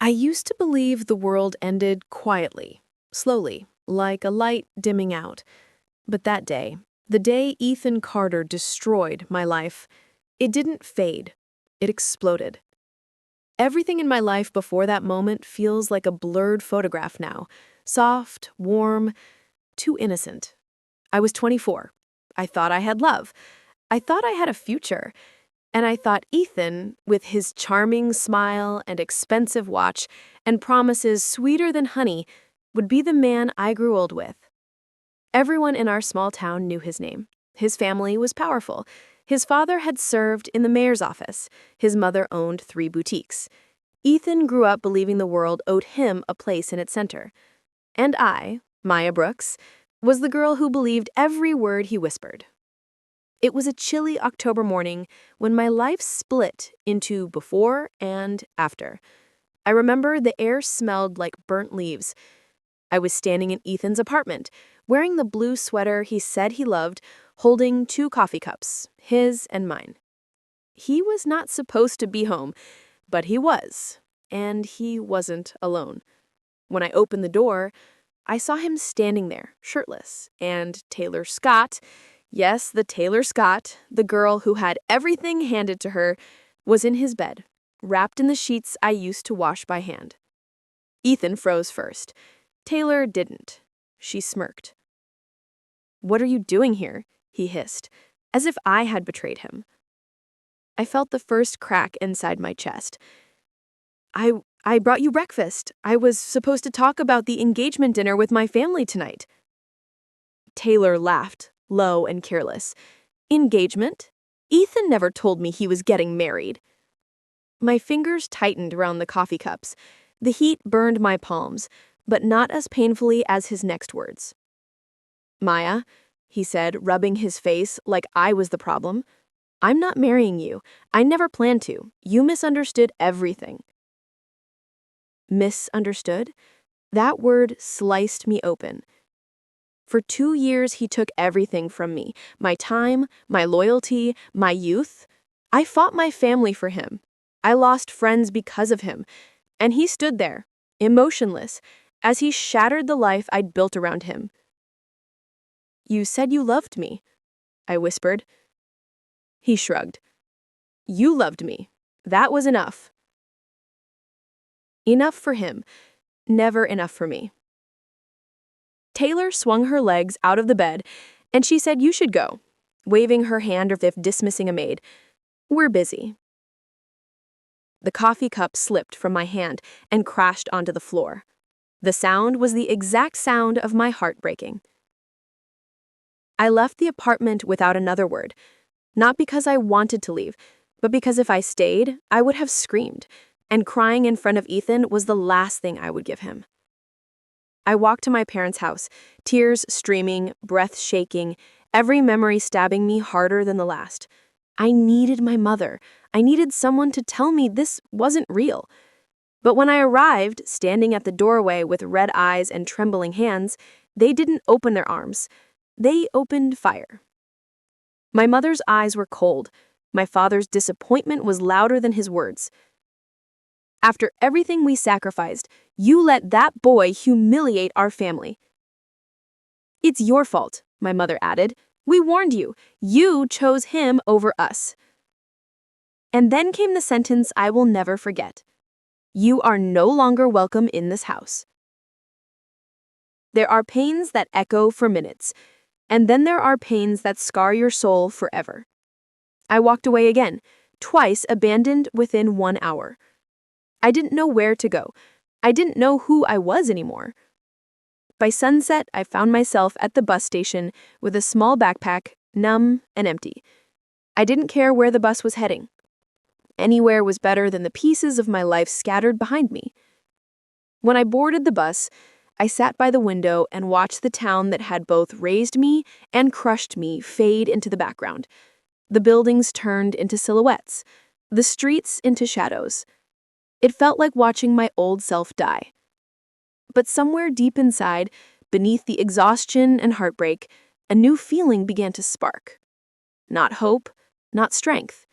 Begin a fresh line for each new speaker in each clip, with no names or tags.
I used to believe the world ended quietly, slowly, like a light dimming out. But that day, the day Ethan Carter destroyed my life, it didn't fade. It exploded. Everything in my life before that moment feels like a blurred photograph now. Soft, warm, too innocent. I was 24. I thought I had love. I thought I had a future. And I thought Ethan, with his charming smile and expensive watch and promises sweeter than honey, would be the man I grew old with. Everyone in our small town knew his name. His family was powerful. His father had served in the mayor's office. His mother owned 3 boutiques. Ethan grew up believing the world owed him a place in its center. And I, Maya Brooks, was the girl who believed every word he whispered. It was a chilly October morning when my life split into before and after. I remember the air smelled like burnt leaves. I was standing in Ethan's apartment, wearing the blue sweater he said he loved, holding 2 coffee cups, his and mine. He was not supposed to be home, but he was, and he wasn't alone. When I opened the door, I saw him standing there, shirtless, and Taylor Scott, yes, the Taylor Scott, the girl who had everything handed to her, was in his bed, wrapped in the sheets I used to wash by hand. Ethan froze first. Taylor didn't. She smirked. "What are you doing here?" he hissed, as if I had betrayed him. I felt the first crack inside my chest. I brought you breakfast. I was supposed to talk about the engagement dinner with my family tonight." Taylor laughed, low and careless. "Engagement? Ethan never told me he was getting married." My fingers tightened around the coffee cups. The heat burned my palms, but not as painfully as his next words. "Maya," he said, rubbing his face like I was the problem, "I'm not marrying you. I never planned to. You misunderstood everything." Misunderstood? That word sliced me open. For 2 years, he took everything from me. My time, my loyalty, my youth. I fought my family for him. I lost friends because of him. And he stood there, emotionless, as he shattered the life I'd built around him. "You said you loved me," I whispered. He shrugged. "You loved me. That was enough." Enough for him, never enough for me. Taylor swung her legs out of the bed, and she said, "You should go," waving her hand as if dismissing a maid. "We're busy." The coffee cup slipped from my hand and crashed onto the floor. The sound was the exact sound of my heart breaking. I left the apartment without another word, not because I wanted to leave, but because if I stayed, I would have screamed, and crying in front of Ethan was the last thing I would give him. I walked to my parents' house, tears streaming, breath shaking, every memory stabbing me harder than the last. I needed my mother. I needed someone to tell me this wasn't real. But when I arrived, standing at the doorway with red eyes and trembling hands, they didn't open their arms. They opened fire. My mother's eyes were cold. My father's disappointment was louder than his words. "After everything we sacrificed, you let that boy humiliate our family." "It's your fault," my mother added. "We warned you. You chose him over us." And then came the sentence I will never forget. "You are no longer welcome in this house." There are pains that echo for minutes, and then there are pains that scar your soul forever. I walked away again, twice abandoned within 1 hour. I didn't know where to go. I didn't know who I was anymore. By sunset, I found myself at the bus station with a small backpack, numb and empty. I didn't care where the bus was heading. Anywhere was better than the pieces of my life scattered behind me. When I boarded the bus, I sat by the window and watched the town that had both raised me and crushed me fade into the background. The buildings turned into silhouettes, the streets into shadows. It felt like watching my old self die. But somewhere deep inside, beneath the exhaustion and heartbreak, a new feeling began to spark. Not hope, not strength.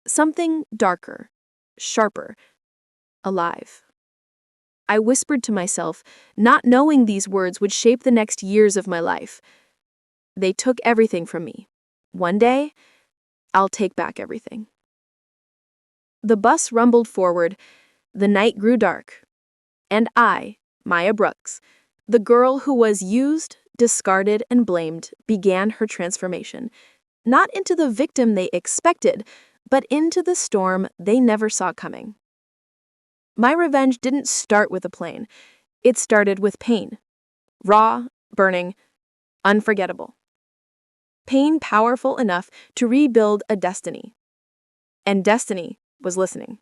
Something darker, sharper, alive. I whispered to myself, not knowing these words would shape the next years of my life. They took everything from me. One day, I'll take back everything. The bus rumbled forward, the night grew dark, and I, Maya Brooks, the girl who was used, discarded, and blamed, began her transformation, not into the victim they expected, but into the storm they never saw coming. My revenge didn't start with a plane. It started with pain. Raw, burning, unforgettable. Pain powerful enough to rebuild a destiny. And destiny was listening.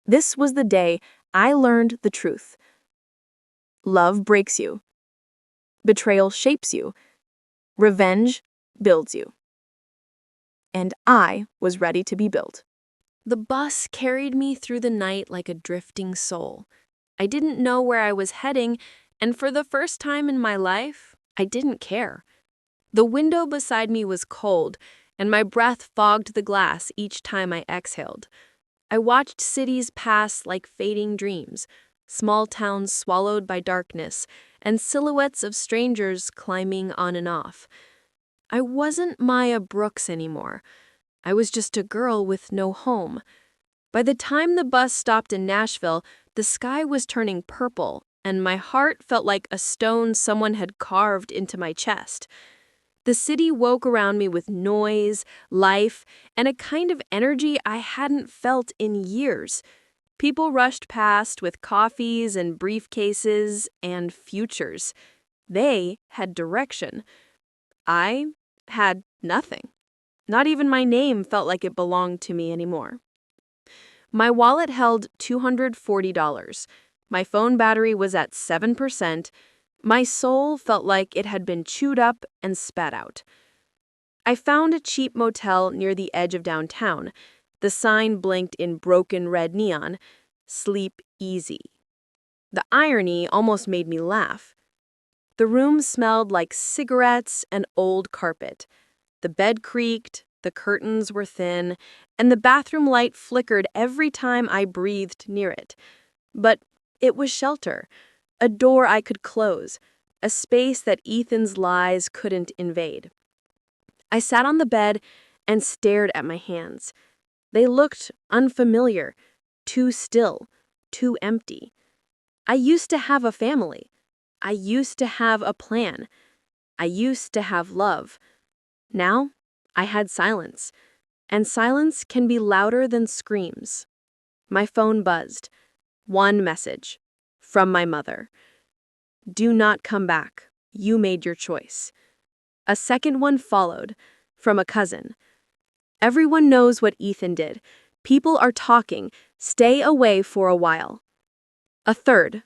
This was the day I learned the truth. Love breaks you. Betrayal shapes you. Revenge builds you. And I was ready to be built. The bus carried me through the night like a drifting soul. I didn't know where I was heading, and for the first time in my life, I didn't care. The window beside me was cold, and my breath fogged the glass each time I exhaled. I watched cities pass like fading dreams, small towns swallowed by darkness, and silhouettes of strangers climbing on and off. I wasn't Maya Brooks anymore. I was just a girl with no home. By the time the bus stopped in Nashville, the sky was turning purple, and my heart felt like a stone someone had carved into my chest. The city woke around me with noise, life, and a kind of energy I hadn't felt in years. People rushed past with coffees and briefcases and futures. They had direction. I had nothing. Not even my name felt like it belonged to me anymore. My wallet held $240. My phone battery was at 7%. My soul felt like it had been chewed up and spat out. I found a cheap motel near the edge of downtown. The sign blinked in broken red neon, "Sleep easy." The irony almost made me laugh. The room smelled like cigarettes and old carpet. The bed creaked, the curtains were thin, and the bathroom light flickered every time I breathed near it. But it was shelter, a door I could close, a space that Ethan's lies couldn't invade. I sat on the bed and stared at my hands. They looked unfamiliar, too still, too empty. I used to have a family. I used to have a plan. I used to have love. Now, I had silence, and silence can be louder than screams. My phone buzzed. One message. From my mother. "Do not come back. You made your choice." A second one followed, from a cousin. "Everyone knows what Ethan did. People are talking. Stay away for a while." A third,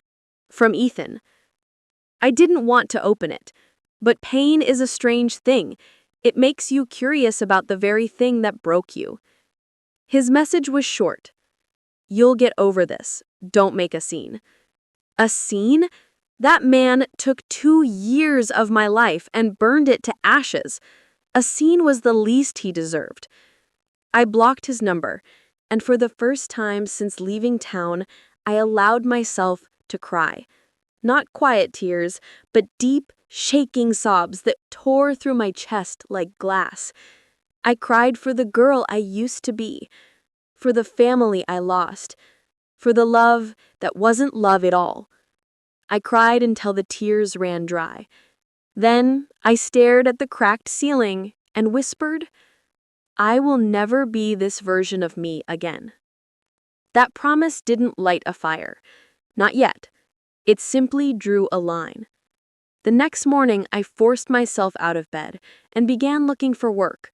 from Ethan. I didn't want to open it, but pain is a strange thing. It makes you curious about the very thing that broke you. His message was short. "You'll get over this. Don't make a scene." A scene? That man took 2 years of my life and burned it to ashes. A scene was the least he deserved. I blocked his number, and for the first time since leaving town, I allowed myself to cry. Not quiet tears, but deep, shaking sobs that tore through my chest like glass. I cried for the girl I used to be, for the family I lost, for the love that wasn't love at all. I cried until the tears ran dry. Then I stared at the cracked ceiling and whispered, "I will never be this version of me again." That promise didn't light a fire. Not yet. It simply drew a line. The next morning, I forced myself out of bed and began looking for work.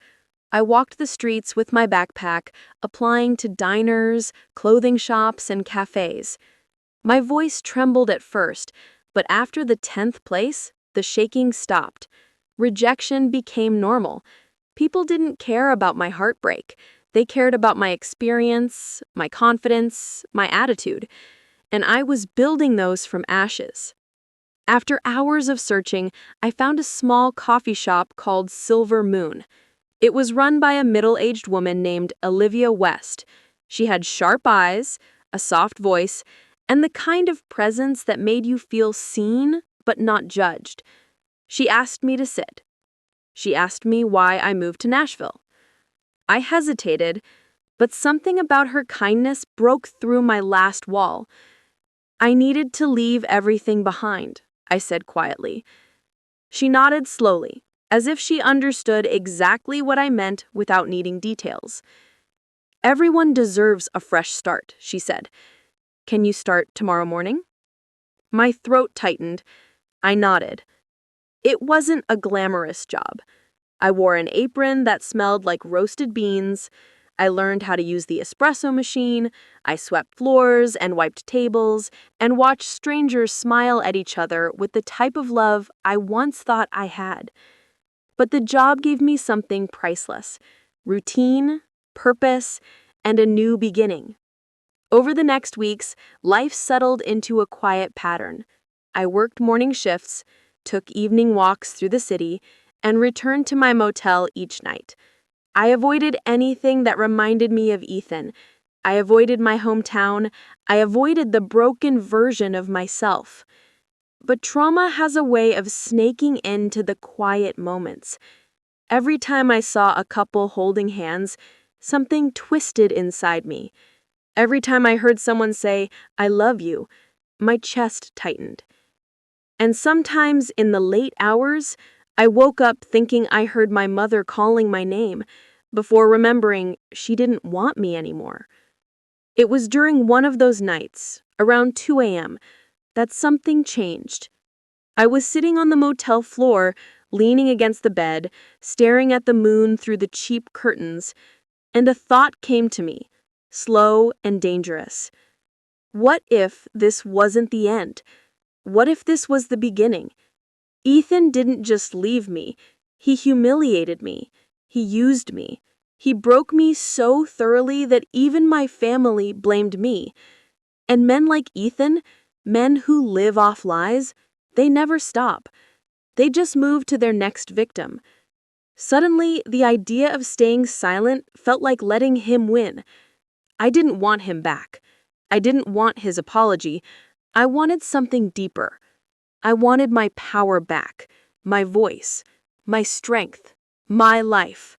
I walked the streets with my backpack, applying to diners, clothing shops, and cafes. My voice trembled at first, but after the 10th place, the shaking stopped. Rejection became normal. People didn't care about my heartbreak. They cared about my experience, my confidence, my attitude. And I was building those from ashes. After hours of searching, I found a small coffee shop called Silver Moon. It was run by a middle-aged woman named Olivia West. She had sharp eyes, a soft voice, and the kind of presence that made you feel seen but not judged. She asked me to sit. She asked me why I moved to Nashville. I hesitated, but something about her kindness broke through my last wall. I needed to leave everything behind, I said quietly. She nodded slowly, as if she understood exactly what I meant without needing details. Everyone deserves a fresh start, she said. Can you start tomorrow morning? My throat tightened. I nodded. It wasn't a glamorous job. I wore an apron that smelled like roasted beans. I learned how to use the espresso machine. I swept floors and wiped tables and watched strangers smile at each other with the type of love I once thought I had. But the job gave me something priceless: routine, purpose, and a new beginning. Over the next weeks, life settled into a quiet pattern. I worked morning shifts, took evening walks through the city, and returned to my motel each night. I avoided anything that reminded me of Ethan. I avoided my hometown. I avoided the broken version of myself. But trauma has a way of snaking into the quiet moments. Every time I saw a couple holding hands, something twisted inside me. Every time I heard someone say, "I love you," my chest tightened. And sometimes in the late hours, I woke up thinking I heard my mother calling my name, before remembering she didn't want me anymore. It was during one of those nights, around 2 a.m., that something changed. I was sitting on the motel floor, leaning against the bed, staring at the moon through the cheap curtains, and a thought came to me, slow and dangerous. What if this wasn't the end? What if this was the beginning? Ethan didn't just leave me. He humiliated me. He used me. He broke me so thoroughly that even my family blamed me. And men like Ethan, men who live off lies, they never stop. They just move to their next victim. Suddenly, the idea of staying silent felt like letting him win. I didn't want him back. I didn't want his apology. I wanted something deeper. I wanted my power back, my voice, my strength, my life.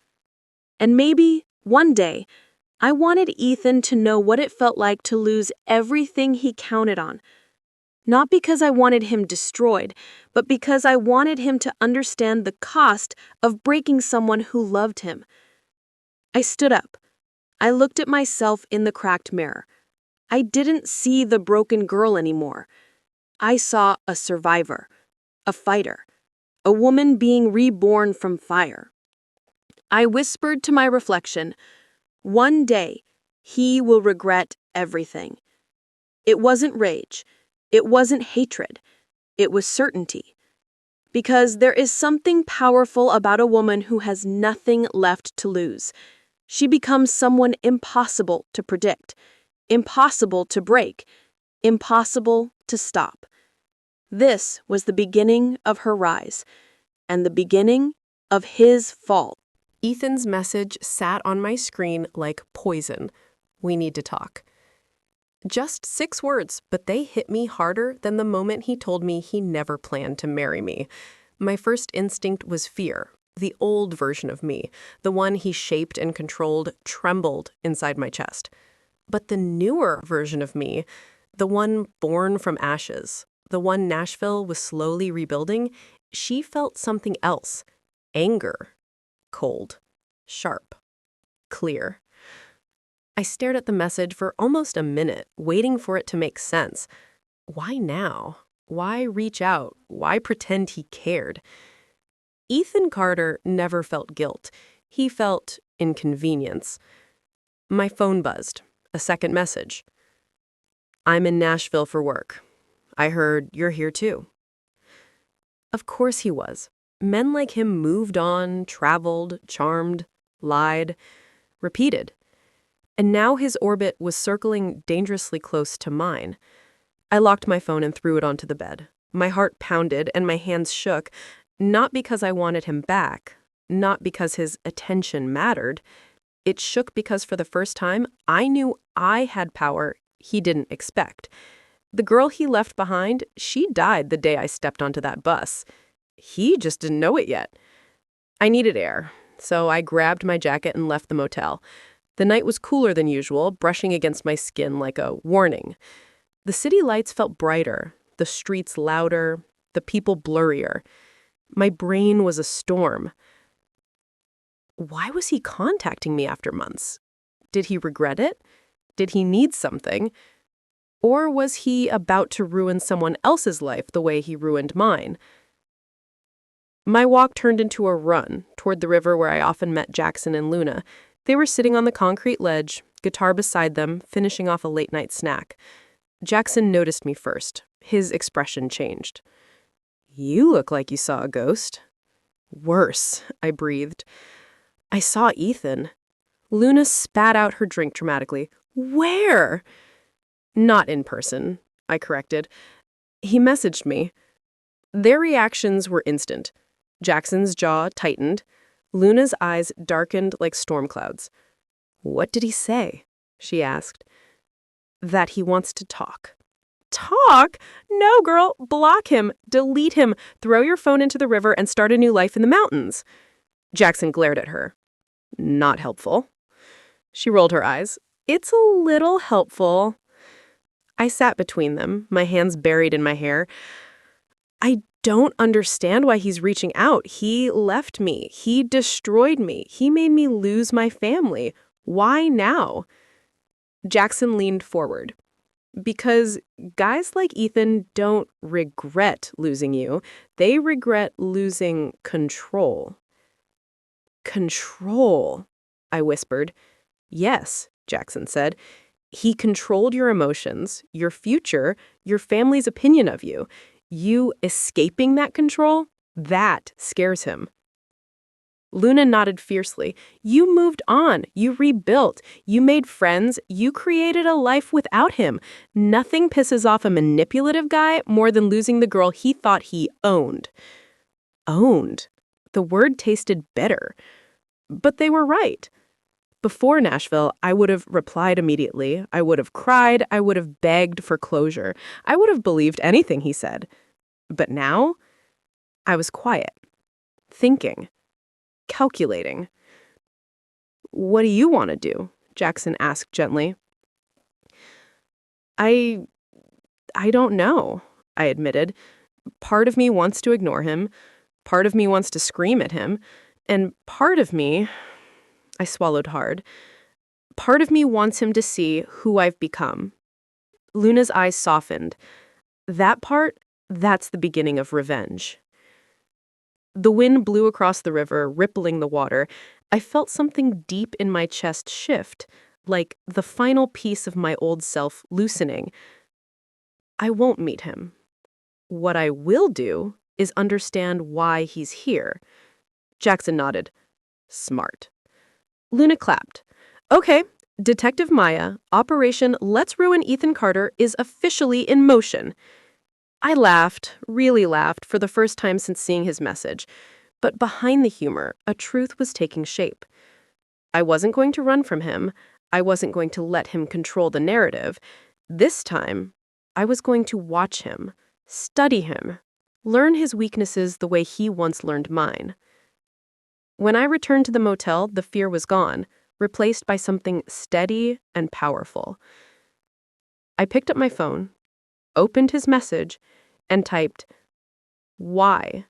And maybe, one day, I wanted Ethan to know what it felt like to lose everything he counted on. Not because I wanted him destroyed, but because I wanted him to understand the cost of breaking someone who loved him. I stood up. I looked at myself in the cracked mirror. I didn't see the broken girl anymore. I saw a survivor, a fighter, a woman being reborn from fire. I whispered to my reflection, one day, he will regret everything. It wasn't rage. It wasn't hatred. It was certainty. Because there is something powerful about a woman who has nothing left to lose. She becomes someone impossible to predict, impossible to break, impossible to stop. This was the beginning of her rise, and the beginning of his fall. Ethan's message sat on my screen like poison. We need to talk. Just 6 words, but they hit me harder than the moment he told me he never planned to marry me. My first instinct was fear. The old version of me, the one he shaped and controlled, trembled inside my chest. But the newer version of me, the one born from ashes, the one Nashville was slowly rebuilding, she felt something else. Anger. Cold. Sharp. Clear. I stared at the message for almost a minute, waiting for it to make sense. Why now? Why reach out? Why pretend he cared? Ethan Carter never felt guilt. He felt inconvenience. My phone buzzed. A second message. I'm in Nashville for work. I heard you're here too. Of course he was. Men like him moved on, traveled, charmed, lied, repeated. And now his orbit was circling dangerously close to mine. I locked my phone and threw it onto the bed. My heart pounded and my hands shook, not because I wanted him back, not because his attention mattered. It shook because for the first time, I knew I had power he didn't expect.
The girl he left behind, she died the day I stepped onto that bus. He just didn't know it yet. I needed air, so I grabbed my jacket and left the motel. The night was cooler than usual, brushing against my skin like a warning. The city lights felt brighter, the streets louder, the people blurrier. My brain was a storm. Why was he contacting me after months? Did he regret it? Did he need something? Or was he about to ruin someone else's life the way he ruined mine? My walk turned into a run toward the river where I often met Jackson and Luna. They were sitting on the concrete ledge, guitar beside them, finishing off a late-night snack. Jackson noticed me first. His expression changed. "You look like you saw a ghost." "Worse," I breathed. "I saw Ethan." Luna spat out her drink dramatically. "Where?" "Not in person," I corrected. "He messaged me." Their reactions were instant. Jackson's jaw tightened. Luna's eyes darkened like storm clouds. "What did he say?" she asked. "That he wants to talk." "Talk? No, girl. Block him. Delete him. Throw your phone into the river and start a new life in the mountains." Jackson glared at her. "Not helpful." She rolled her eyes. "It's a little helpful." I sat between them, my hands buried in my hair. "I don't understand why he's reaching out. He left me. He destroyed me. He made me lose my family. Why now?" Jackson leaned forward. "Because guys like Ethan don't regret losing you. They regret losing control." "Control," I whispered. "Yes," Jackson said. "He controlled your emotions, your future, your family's opinion of you. You escaping that control, that scares him." Luna nodded fiercely. "You moved on. You rebuilt. You made friends. You created a life without him. Nothing pisses off a manipulative guy more than losing the girl he thought he owned." Owned. The word tasted bitter. But they were right. Before Nashville, I would have replied immediately. I would have cried. I would have begged for closure. I would have believed anything he said. But now, I was quiet, thinking, calculating. "What do you want to do?" Jackson asked gently. I don't know," I admitted. "Part of me wants to ignore him. Part of me wants to scream at him. And part of me," I swallowed hard, "part of me wants him to see who I've become." Luna's eyes softened. "That part, that's the beginning of revenge." The wind blew across the river, rippling the water. I felt something deep in my chest shift, like the final piece of my old self loosening. I won't meet him. What I will do is understand why he's here. Jackson nodded. "Smart." Luna clapped. "Okay, Detective Maya, Operation Let's Ruin Ethan Carter is officially in motion." I laughed, really laughed, for the first time since seeing his message. But behind the humor, a truth was taking shape. I wasn't going to run from him. I wasn't going to let him control the narrative. This time, I was going to watch him, study him, learn his weaknesses the way he once learned mine. When I returned to the motel, the fear was gone, replaced by something steady and powerful. I picked up my phone, opened his message, and typed, "Why?"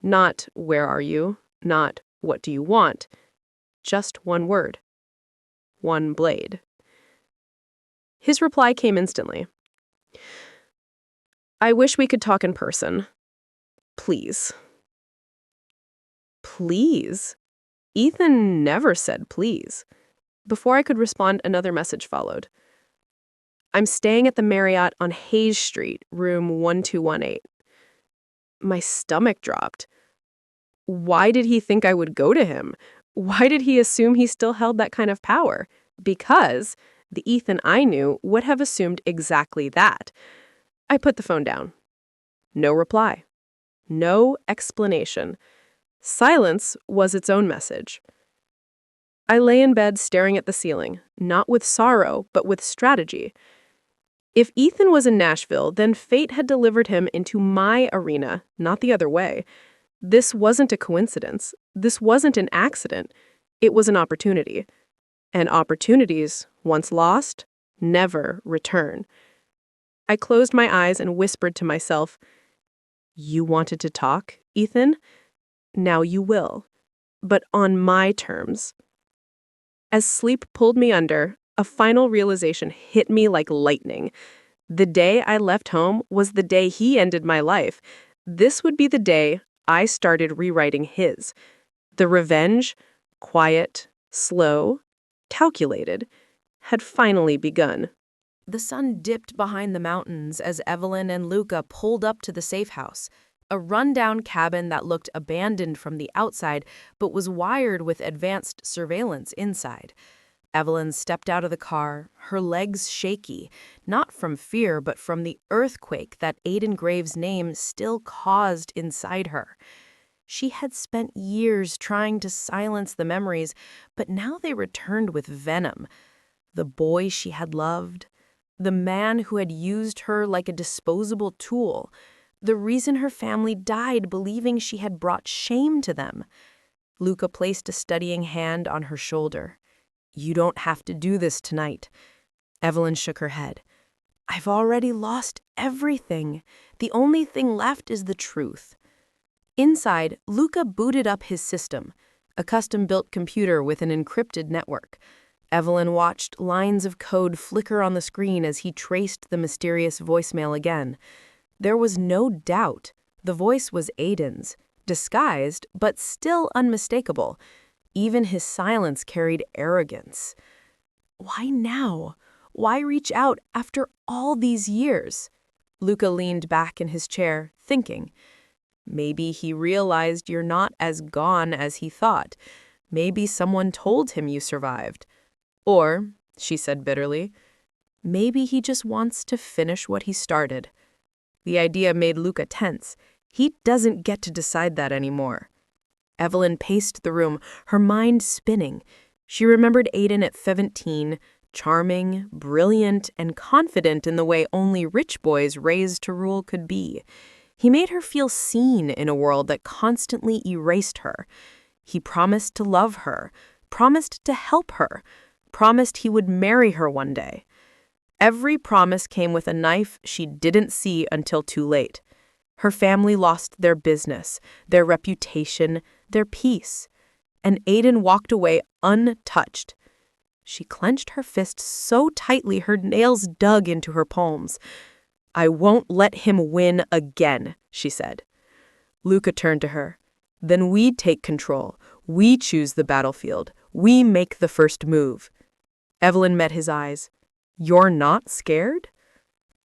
Not "where are you?" Not "what do you want?" Just one word. One blade. His reply came instantly. "I wish we could talk in person. Please." Please? Ethan never said please. Before I could respond, another message followed. "I'm staying at the Marriott on Hayes Street, room 1218. My stomach dropped. Why did he think I would go to him? Why did he assume he still held that kind of power? Because the Ethan I knew would have assumed exactly that. I put the phone down. No reply. No explanation. Silence was its own message. I lay in bed staring at the ceiling, not with sorrow, but with strategy. If Ethan was in Nashville, then fate had delivered him into my arena, not the other way. This wasn't a coincidence. This wasn't an accident. It was an opportunity. And opportunities, once lost, never return. I closed my eyes and whispered to myself, "You wanted to talk, Ethan? Now you will. But on my terms." As sleep pulled me under, a final realization hit me like lightning. The day I left home was the day he ended my life. This would be the day I started rewriting his. The revenge, quiet, slow, calculated, had finally begun.
The sun dipped behind the mountains as Evelyn and Luca pulled up to the safe house, a rundown cabin that looked abandoned from the outside but was wired with advanced surveillance inside. Evelyn stepped out of the car, her legs shaky, not from fear but from the earthquake that Aiden Graves' name still caused inside her. She had spent years trying to silence the memories, but now they returned with venom. The boy she had loved, the man who had used her like a disposable tool, the reason her family died believing she had brought shame to them. Luca placed a steadying hand on her shoulder. "You don't have to do this tonight." Evelyn shook her head. "I've already lost everything. The only thing left is the truth." Inside, Luca booted up his system, a custom-built computer with an encrypted network. Evelyn watched lines of code flicker on the screen as he traced the mysterious voicemail again. There was no doubt. The voice was Aiden's, disguised but still unmistakable. Even his silence carried arrogance. Why now? Why reach out after all these years? Luca leaned back in his chair, thinking. Maybe he realized you're not as gone as he thought. Maybe someone told him you survived. Or, she said bitterly, maybe he just wants to finish what he started. The idea made Luca tense. He doesn't get to decide that anymore. Evelyn paced the room, her mind spinning. She remembered Aiden at 17, charming, brilliant, and confident in the way only rich boys raised to rule could be. He made her feel seen in a world that constantly erased her. He promised to love her, promised to help her, promised he would marry her one day. Every promise came with a knife she didn't see until too late. Her family lost their business, their reputation, their peace. And Aiden walked away untouched. She clenched her fist so tightly her nails dug into her palms. "I won't let him win again," she said. Luca turned to her. "Then we take control. We choose the battlefield. We make the first move." Evelyn met his eyes. "You're not scared?"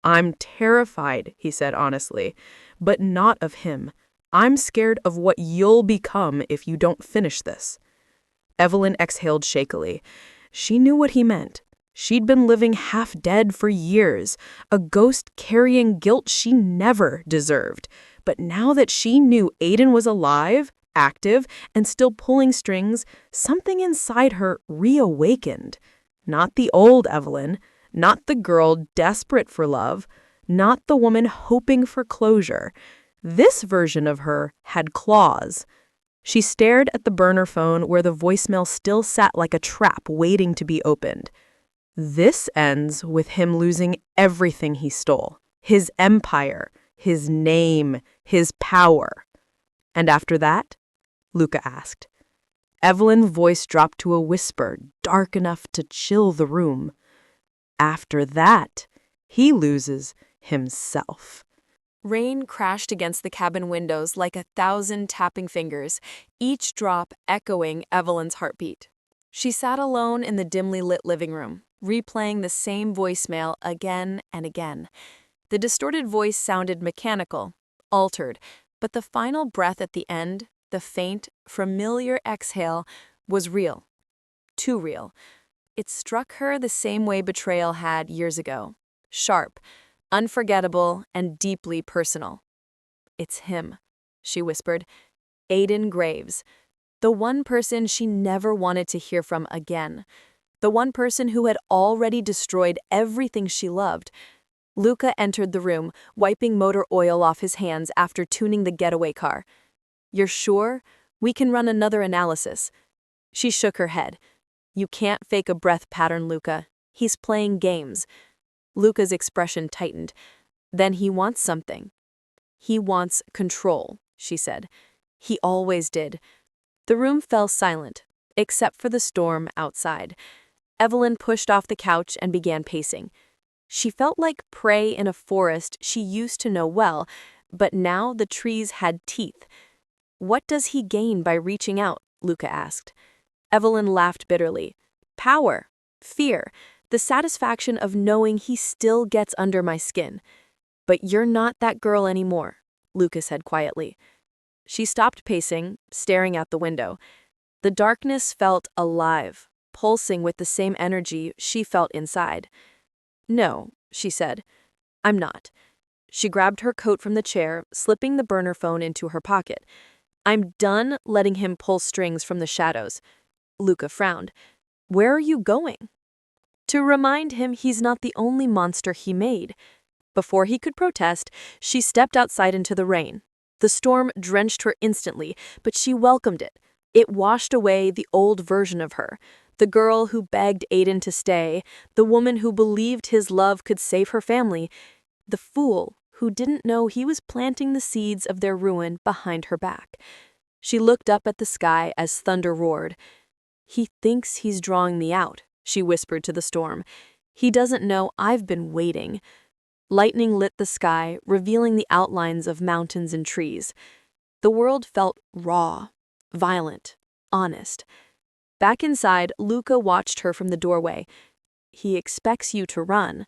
"I'm terrified," he said honestly, "but not of him. I'm scared of what you'll become if you don't finish this." Evelyn exhaled shakily. She knew what he meant. She'd been living half dead for years, a ghost carrying guilt she never deserved. But now that she knew Aiden was alive, active, and still pulling strings, something inside her reawakened. Not the old Evelyn, not the girl desperate for love, not the woman hoping for closure. This version of her had claws. She stared at the burner phone where the voicemail still sat like a trap waiting to be opened. This ends with him losing everything he stole. His empire, his name, his power. "And after that?" Luca asked. Evelyn's voice dropped to a whisper, dark enough to chill the room. "After that, he loses himself." Rain crashed against the cabin windows like 1,000 tapping fingers, each drop echoing Evelyn's heartbeat. She sat alone in the dimly lit living room, replaying the same voicemail again and again. The distorted voice sounded mechanical, altered, but the final breath at the end, the faint, familiar exhale, was real. Too real. It struck her the same way betrayal had years ago. Sharp, unforgettable, and deeply personal. "It's him," she whispered. "Aiden Graves. The one person she never wanted to hear from again. The one person who had already destroyed everything she loved. Luca entered the room, wiping motor oil off his hands after tuning the getaway car. "You're sure? We can run another analysis." She shook her head. "You can't fake a breath pattern, Luca. He's playing games." Luca's expression tightened. "Then he wants something." "He wants control," she said. "He always did." The room fell silent, except for the storm outside. Evelyn pushed off the couch and began pacing. She felt like prey in a forest she used to know well, but now the trees had teeth. "What does he gain by reaching out?" Luca asked. Evelyn laughed bitterly. "Power, fear, the satisfaction of knowing he still gets under my skin." "But you're not that girl anymore," Luca said quietly. She stopped pacing, staring out the window. The darkness felt alive, pulsing with the same energy she felt inside. "No," she said. "I'm not." She grabbed her coat from the chair, slipping the burner phone into her pocket. "I'm done letting him pull strings from the shadows." Luca frowned. "Where are you going?" "To remind him he's not the only monster he made." Before he could protest, she stepped outside into the rain. The storm drenched her instantly, but she welcomed it. It washed away the old version of her, the girl who begged Aiden to stay, the woman who believed his love could save her family, the fool who didn't know he was planting the seeds of their ruin behind her back. She looked up at the sky as thunder roared. "He thinks he's drawing me out," she whispered to the storm. "He doesn't know I've been waiting." Lightning lit the sky, revealing the outlines of mountains and trees. The world felt raw, violent, honest. Back inside, Luca watched her from the doorway. "He expects you to run."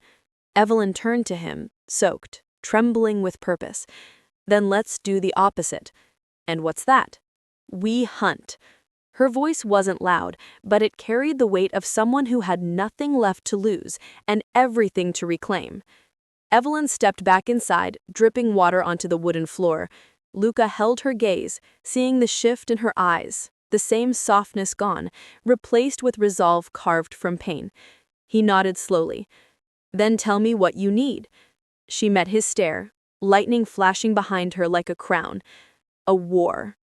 Evelyn turned to him, soaked, trembling with purpose. "Then let's do the opposite." "And what's that?" "We hunt." Her voice wasn't loud, but it carried the weight of someone who had nothing left to lose and everything to reclaim. Evelyn stepped back inside, dripping water onto the wooden floor. Luca held her gaze, seeing the shift in her eyes, the same softness gone, replaced with resolve carved from pain. He nodded slowly. "Then tell me what you need." She met his stare, lightning flashing behind her like a crown. "A war."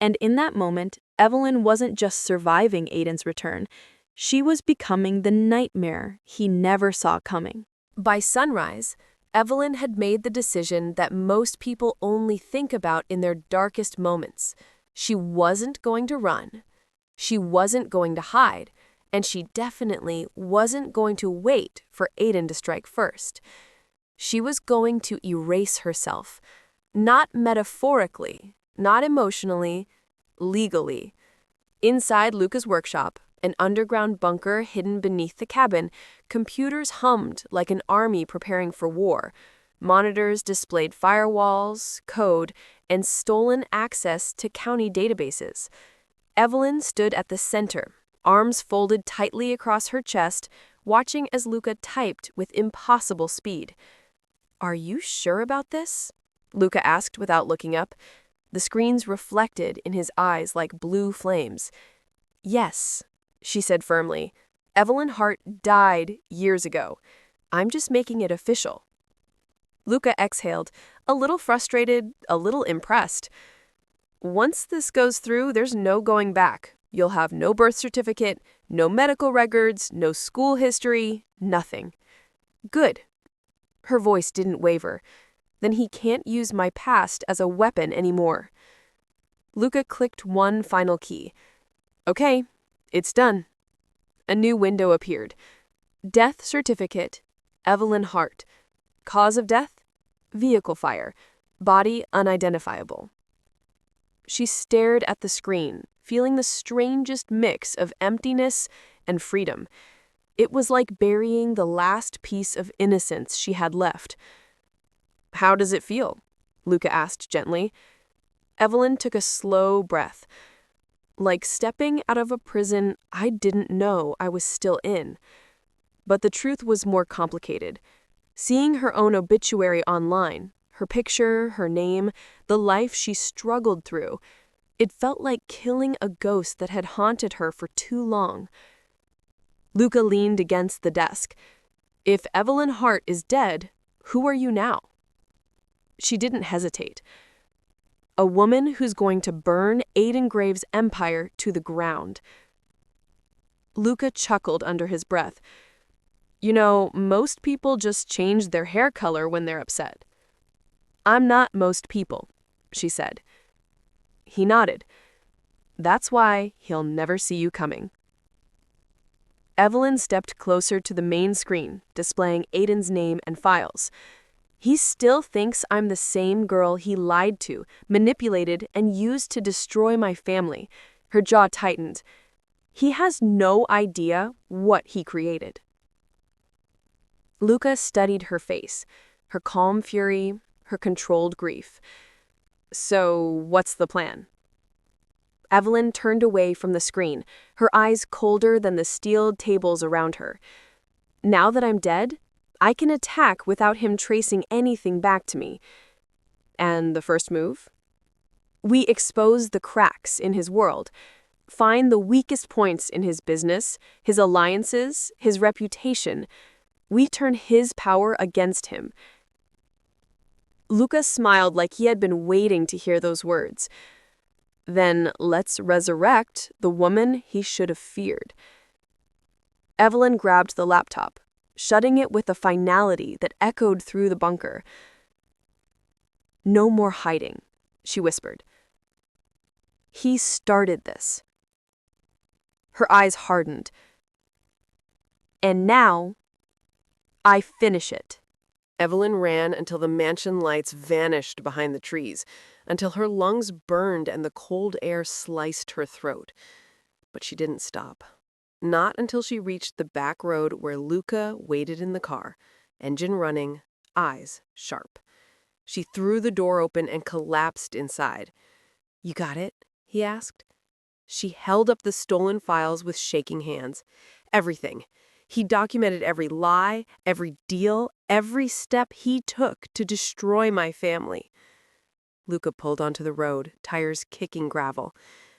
And in that moment, Evelyn wasn't just surviving Aiden's return. She was becoming the nightmare he never saw coming. By sunrise, Evelyn had made the decision that most people only think about in their darkest moments. She wasn't going to run. She wasn't going to hide. And she definitely wasn't going to wait for Aiden to strike first. She was going to erase herself. Not metaphorically, not emotionally, legally. Inside Luca's workshop, an underground bunker hidden beneath the cabin, computers hummed like an army preparing for war. Monitors displayed firewalls, code, and stolen access to county databases. Evelyn stood at the center, arms folded tightly across her chest, watching as Luca typed with impossible speed. "Are you sure about this?" Luca asked without looking up. The screens reflected in his eyes like blue flames. "Yes," she said firmly. "Evelyn Hart died years ago. I'm just making it official." Luca exhaled, a little frustrated, a little impressed. "Once this goes through, there's no going back. You'll have no birth certificate, no medical records, no school history, nothing." "Good." Her voice didn't waver. "Then he can't use my past as a weapon anymore." Luca clicked one final key. "Okay, it's done." A new window appeared. Death certificate, Evelyn Hart. Cause of death, vehicle fire. Body unidentifiable. She stared at the screen, feeling the strangest mix of emptiness and freedom. It was like burying the last piece of innocence she had left. "How does it feel?" Luca asked gently. Evelyn took a slow breath. "Like stepping out of a prison I didn't know I was still in." But the truth was more complicated. Seeing her own obituary online, her picture, her name, the life she struggled through, it felt like killing a ghost that had haunted her for too long. Luca leaned against the desk. "If Evelyn Hart is dead,
Who are you now? She didn't hesitate. A woman who's going to burn Aiden Graves' empire to the ground. Luca chuckled under his breath. You know, most people just change their hair color when they're upset. I'm not most people, she said. He nodded. That's why he'll never see you coming. Evelyn stepped closer to the main screen, displaying Aiden's name and files. He still thinks I'm the same girl he lied to, manipulated, and used to destroy my family. Her jaw tightened. He has no idea what he created. Luca studied her face, her calm fury, her controlled grief. So, what's the plan? Evelyn turned away from the screen, her eyes colder than the steel tables around her. Now that I'm dead, I can attack without him tracing anything back to me. And the first move? We expose the cracks in his world, find the weakest points in his business, his alliances, his reputation. We turn his power against him. Luca smiled like he had been waiting to hear those words. Then let's resurrect the woman he should have feared. Evelyn grabbed the laptop, shutting it with a finality that echoed through the bunker. No more hiding, she whispered. He started this. Her eyes hardened. And now, I finish it. Evelyn ran until the mansion lights vanished behind the trees, until her lungs burned and the cold air sliced her throat. But she didn't stop. Not until she reached the back road where Luca waited in the car, engine running, eyes sharp. She threw the door open and collapsed inside. You got it? He asked. She held up the stolen files with shaking hands. Everything. He documented every lie, every deal, every step he took to destroy my family. Luca pulled onto the road, tires kicking gravel.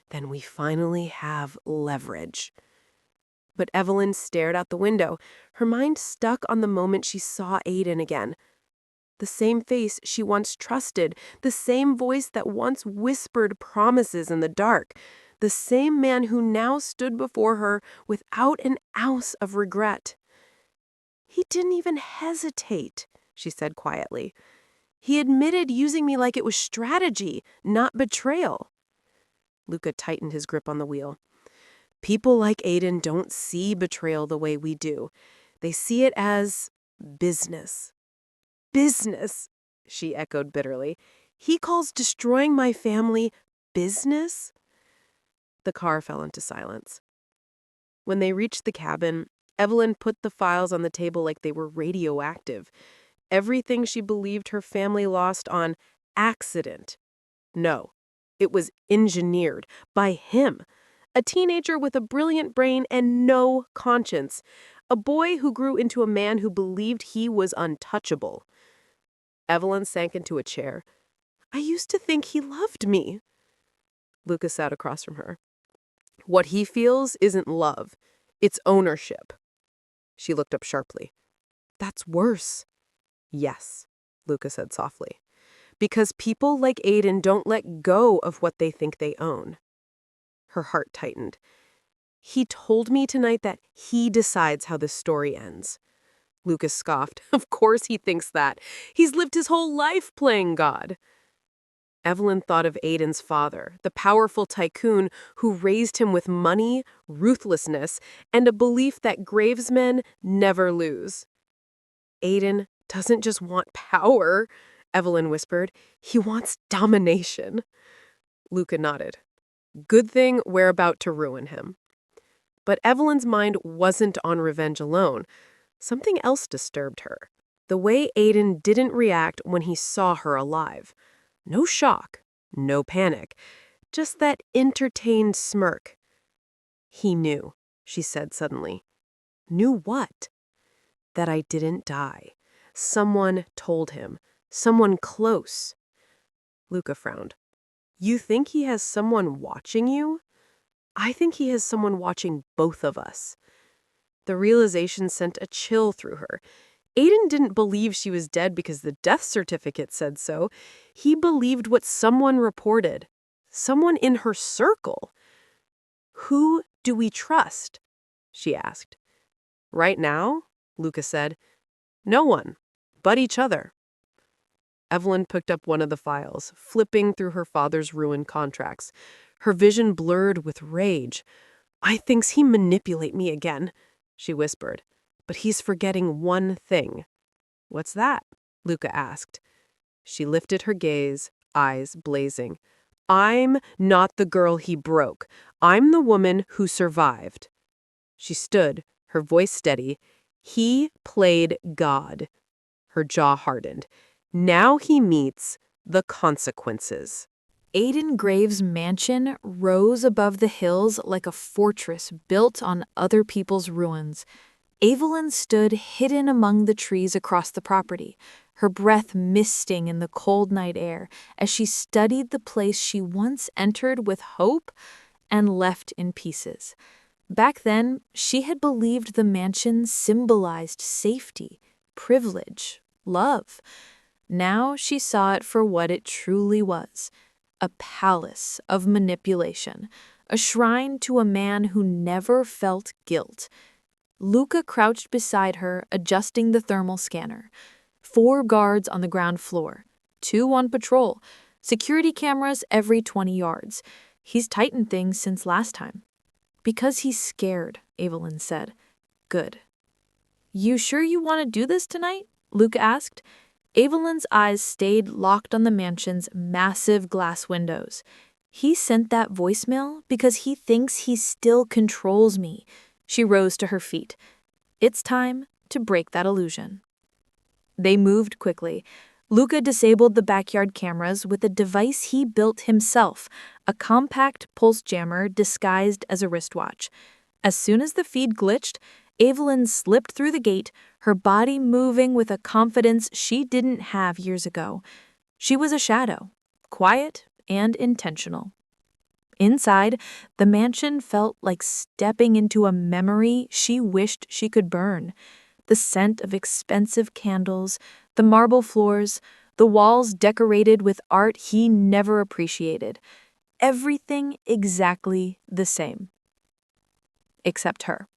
Then we finally have leverage. But Evelyn stared out the window, her mind stuck on the moment she saw Aiden again. The same face she once trusted, the same voice that once whispered promises in the dark, the same man who now stood before her without an ounce of regret. He didn't even hesitate, she said quietly. He admitted using me like it was strategy, not betrayal. Luca tightened his grip on the wheel. People like Aiden don't see betrayal the way we do. They see it as business. Business, she echoed bitterly. He calls destroying my family business? The car fell into silence. When they reached the cabin, Evelyn put the files on the table like they were radioactive. Everything she believed her family lost on accident. No, it was engineered by him. A teenager with a brilliant brain and no conscience. A boy who grew into a man who believed he was untouchable. Evelyn sank into a chair. I used to think he loved me. Lucas sat across from her. What he feels isn't love. It's ownership. She looked up sharply. That's worse. Yes, Lucas said softly. Because people like Aiden don't let go of what they think they own. Her heart tightened. He told me tonight that he decides how this story ends. Lucas scoffed. Of course he thinks that. He's lived his whole life playing God. Evelyn thought of Aiden's father, the powerful tycoon who raised him with money, ruthlessness, and a belief that Gravesmen never lose. Aiden doesn't just want power, Evelyn whispered. He wants domination. Luca nodded. Good thing we're about to ruin him. But Evelyn's mind wasn't on revenge alone. Something else disturbed her. The way Aiden didn't react when he saw her alive. No shock, no panic, just that entertained smirk. He knew, she said suddenly. Knew what? That I didn't die. Someone told him. Someone close. Luca frowned. You think he has someone watching you? I think he has someone watching both of us. The realization sent a chill through her. Aiden didn't believe she was dead because the death certificate said so. He believed what someone reported. Someone in her circle. "Who do we trust?" she asked. "Right now," Luca said, "no one, but each other." Evelyn picked up one of the files, flipping through her father's ruined contracts. Her vision blurred with rage. "I thinks he manipulate me again," she whispered. "But he's forgetting one thing." "What's that?" Luca asked. She lifted her gaze, eyes blazing. "I'm not the girl he broke. I'm the woman who survived." She stood, her voice steady. "He played God." Her jaw hardened. "Now he meets the consequences."
Aiden Graves' mansion rose above the hills like a fortress built on other people's ruins. Evelyn stood hidden among the trees across the property, her breath misting in the cold night air as she studied the place she once entered with hope and left in pieces. Back then, she had believed the mansion symbolized safety, privilege, love. Now she saw it for what it truly was: a palace of manipulation, a shrine to a man who never felt guilt. Luca crouched beside her, adjusting the thermal scanner. 4 guards on the ground floor, 2 on patrol, security cameras every 20 yards. He's tightened things since last time. "Because he's scared," Evelyn said. "Good." "You sure you want to do this tonight?" Luca asked. Evelyn's eyes stayed locked on the mansion's massive glass windows. "He sent that voicemail because he thinks he still controls me." She rose to her feet. "It's time to break that illusion." They moved quickly. Luca disabled the backyard cameras with a device he built himself, a compact pulse jammer disguised as a wristwatch. As soon as the feed glitched, Evelyn slipped through the gate, her body moving with a confidence she didn't have years ago. She was a shadow, quiet and intentional. Inside, the mansion felt like stepping into a memory she wished she could burn. The scent of expensive candles, the marble floors, the walls decorated with art he never appreciated. Everything exactly the same. Except her.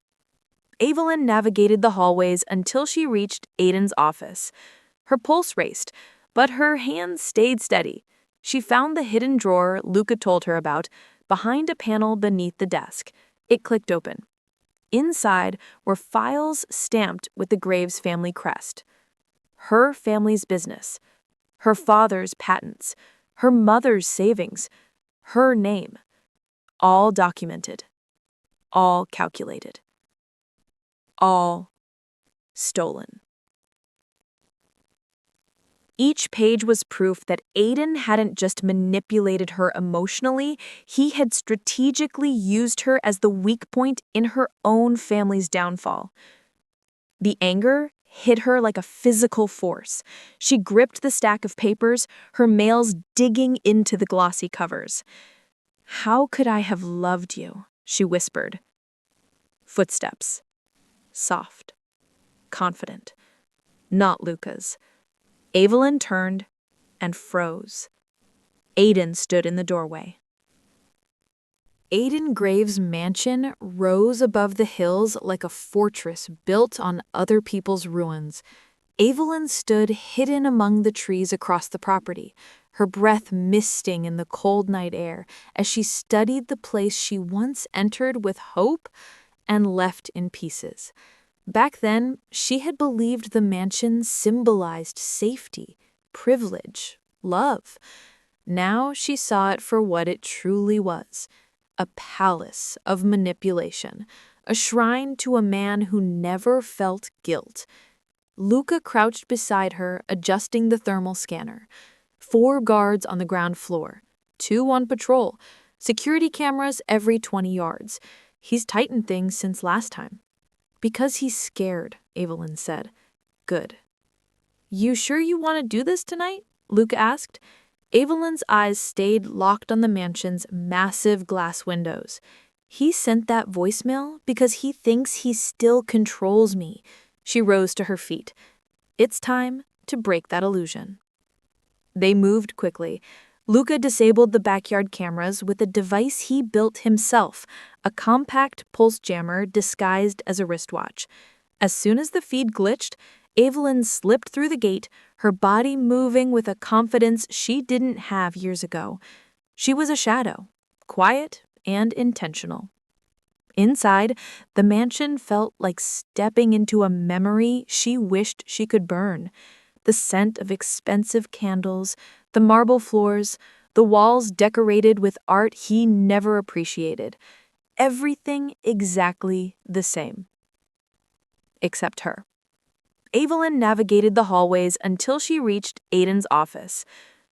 Evelyn navigated the hallways until she reached Aiden's office. Her pulse raced, but her hands stayed steady. She found the hidden drawer Luca told her about behind a panel beneath the desk. It clicked open. Inside were files stamped with the Graves family crest. Her family's business, her father's patents, her mother's savings, her name. All documented, all calculated, all stolen. Each page was proof that Aiden hadn't just manipulated her emotionally, he had strategically used her as the weak point in her own family's downfall. The anger hit her like a physical force. She gripped the stack of papers, her nails digging into the glossy covers. "How could I have loved you?" she whispered. Footsteps. Soft. Confident. Not Luca's. Evelyn turned and froze. Aiden stood in the doorway. Aiden Graves' mansion rose above the hills like a fortress built on other people's ruins. Evelyn stood hidden among the trees across the property, her breath misting in the cold night air as she studied the place she once entered with hope and left in pieces. Back then, she had believed the mansion symbolized safety, privilege, love. Now she saw it for what it truly was: a palace of manipulation, a shrine to a man who never felt guilt. Luca crouched beside her, adjusting the thermal scanner. 4 guards on the ground floor, 2 on patrol, security cameras every 20 yards. He's tightened things since last time. "Because he's scared," Evelyn said. "Good." "You sure you want to do this tonight?" Luca asked. Evelyn's eyes stayed locked on the mansion's massive glass windows. "He sent that voicemail because he thinks he still controls me." She rose to her feet. It's time to break that illusion. They moved quickly. Luca disabled the backyard cameras with a device he built himself, a compact pulse jammer disguised as a wristwatch. As soon as the feed glitched, Evelyn slipped through the gate, her body moving with a confidence she didn't have years ago. She was a shadow, quiet and intentional. Inside, the mansion felt like stepping into a memory she wished she could burn. The scent of expensive candles, the marble floors, the walls decorated with art he never appreciated. Everything exactly the same. Except her. Evelyn navigated the hallways until she reached Aiden's office.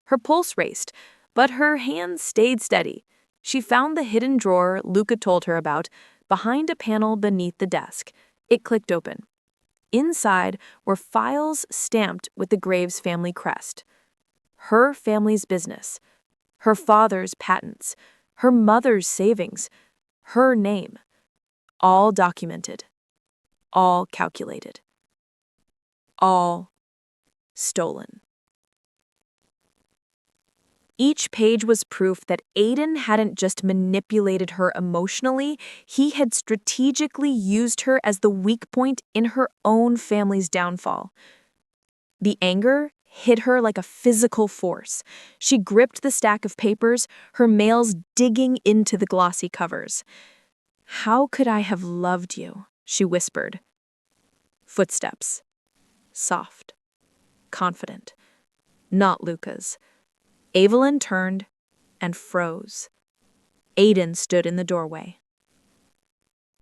Her pulse raced, but her hands stayed steady. She found the hidden drawer Luca told her about behind a panel beneath the desk. It clicked open. Inside were files stamped with the Graves family crest. Her family's business, her father's patents, her mother's savings, her name. All documented, all calculated, all stolen. Each page was proof that Aiden hadn't just manipulated her emotionally, he had strategically used her as the weak point in her own family's downfall. The anger hit her like a physical force. She gripped the stack of papers, her nails digging into the glossy covers. "How could I have loved you?" she whispered. Footsteps. Soft. Confident. Not Luca's. Evelyn turned and froze. Aiden stood in the doorway.